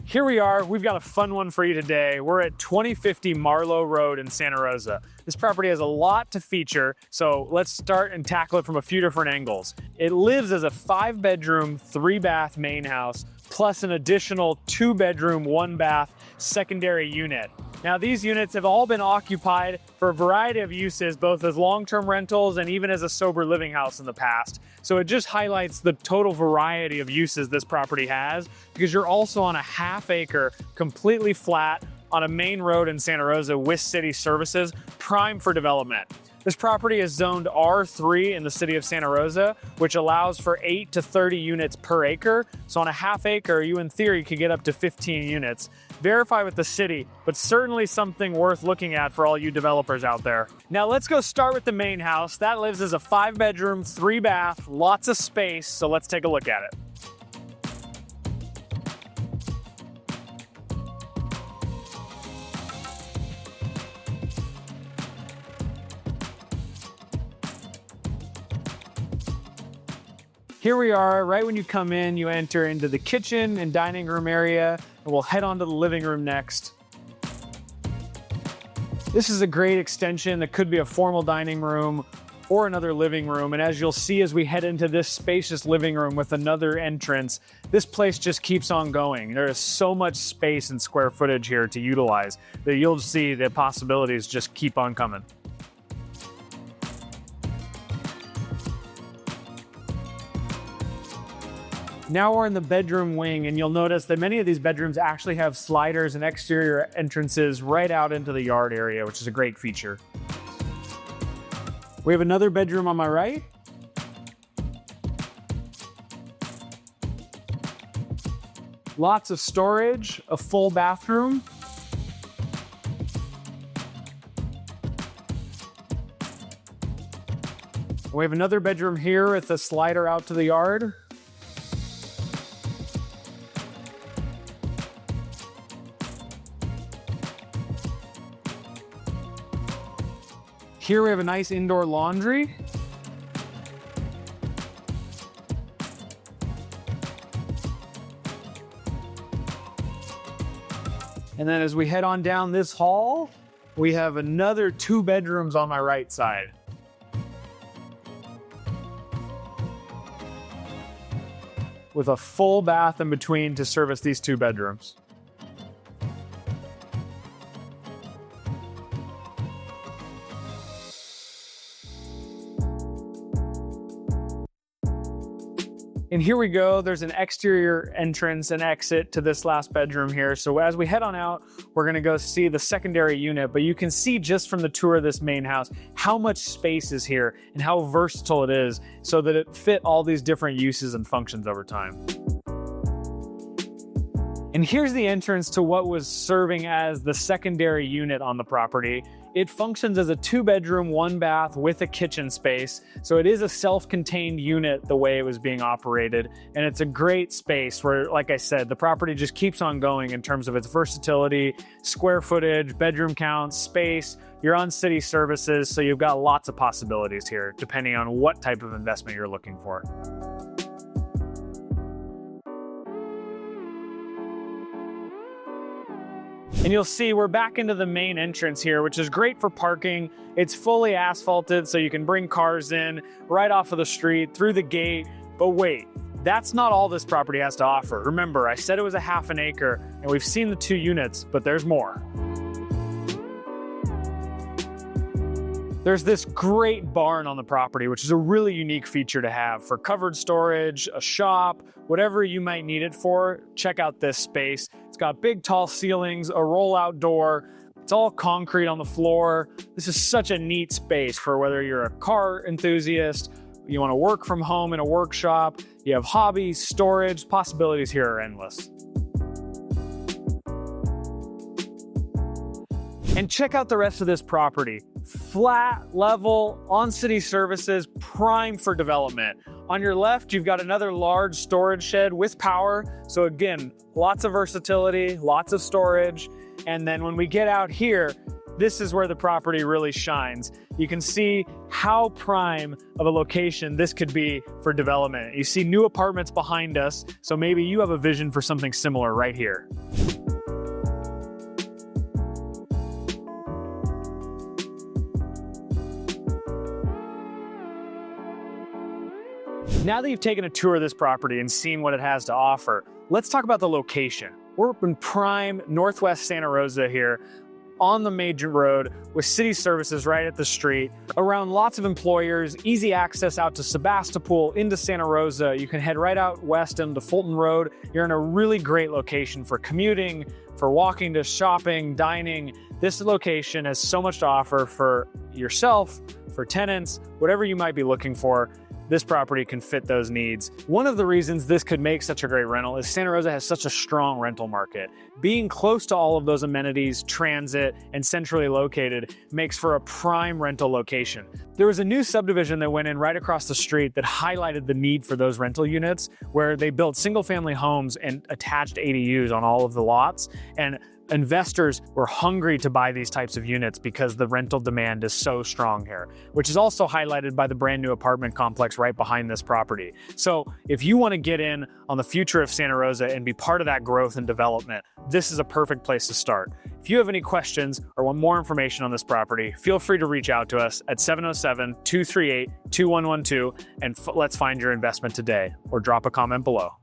Here we are, we've got a fun one for you today. We're at 2050 Marlowe Road in Santa Rosa. This property has a lot to feature, so let's start and tackle it from a few different angles. It lives as a 5-bedroom, 3-bath main house, plus an additional 2-bedroom, 1-bath secondary unit. Now, these units have all been occupied for a variety of uses, both as long-term rentals and even as a sober living house in the past. So it just highlights the total variety of uses this property has, because you're also on a half-acre, completely flat, on a main road in Santa Rosa with city services, prime for development. This property is zoned R3 in the city of Santa Rosa, which allows for 8 to 30 units per acre. So on a half acre, you in theory could get up to 15 units. Verify with the city, but certainly something worth looking at for all you developers out there. Now let's go start with the main house. That lives as a 5-bedroom, 3-bath, lots of space. So let's take a look at it. Here we are, right when you come in, you enter into the kitchen and dining room area, and we'll head on to the living room next. This is a great extension that could be a formal dining room or another living room. And as you'll see as we head into this spacious living room with another entrance, this place just keeps on going. There is so much space and square footage here to utilize that you'll see the possibilities just keep on coming. Now we're in the bedroom wing, and you'll notice that many of these bedrooms actually have sliders and exterior entrances right out into the yard area, which is a great feature. We have another bedroom on my right. Lots of storage, a full bathroom. We have another bedroom here with a slider out to the yard. Here we have a nice indoor laundry. And then as we head on down this hall, we have another 2 bedrooms on my right side. With a full bath in between to service these 2 bedrooms. And here we go, there's an exterior entrance and exit to this last bedroom here. So as we head on out, we're gonna go see the secondary unit, but you can see just from the tour of this main house, how much space is here and how versatile it is so that it fit all these different uses and functions over time. And here's the entrance to what was serving as the secondary unit on the property. It functions as a 2-bedroom, 1-bath with a kitchen space. So it is a self-contained unit the way it was being operated. And it's a great space where, like I said, the property just keeps on going in terms of its versatility, square footage, bedroom counts, space. You're on city services, so you've got lots of possibilities here, depending on what type of investment you're looking for. And you'll see we're back into the main entrance here, which is great for parking. It's fully asphalted, so you can bring cars in right off of the street, through the gate. But wait, that's not all this property has to offer. Remember, I said it was a half an acre, and we've seen the 2 units, but there's more. There's this great barn on the property, which is a really unique feature to have for covered storage, a shop, whatever you might need it for. Check out this space. It's got big, tall ceilings, a rollout door. It's all concrete on the floor. This is such a neat space for whether you're a car enthusiast, you want to work from home in a workshop, you have hobbies, storage, possibilities here are endless. And check out the rest of this property. Flat, level, on city services, prime for development. On your left, you've got another large storage shed with power. So again, lots of versatility, lots of storage. And then when we get out here, this is where the property really shines. You can see how prime of a location this could be for development. You see new apartments behind us, so maybe you have a vision for something similar right here. Now that you've taken a tour of this property and seen what it has to offer, let's talk about the location. We're in prime Northwest Santa Rosa here, on the major road with city services right at the street, around lots of employers, easy access out to Sebastopol, into Santa Rosa. You can head right out west into Fulton Road. You're in a really great location for commuting, for walking to shopping, dining. This location has so much to offer for yourself, for tenants, whatever you might be looking for. This property can fit those needs. One of the reasons this could make such a great rental is Santa Rosa has such a strong rental market. Being close to all of those amenities, transit, and centrally located makes for a prime rental location. There was a new subdivision that went in right across the street that highlighted the need for those rental units, where they built single-family homes and attached ADUs on all of the lots. And investors were hungry to buy these types of units because the rental demand is so strong here, which is also highlighted by the brand new apartment complex right behind this property. So if you want to get in on the future of Santa Rosa and be part of that growth and development, this is a perfect place to start. If you have any questions or want more information on this property, feel free to reach out to us at 707-238-2112 and let's find your investment today, or drop a comment below.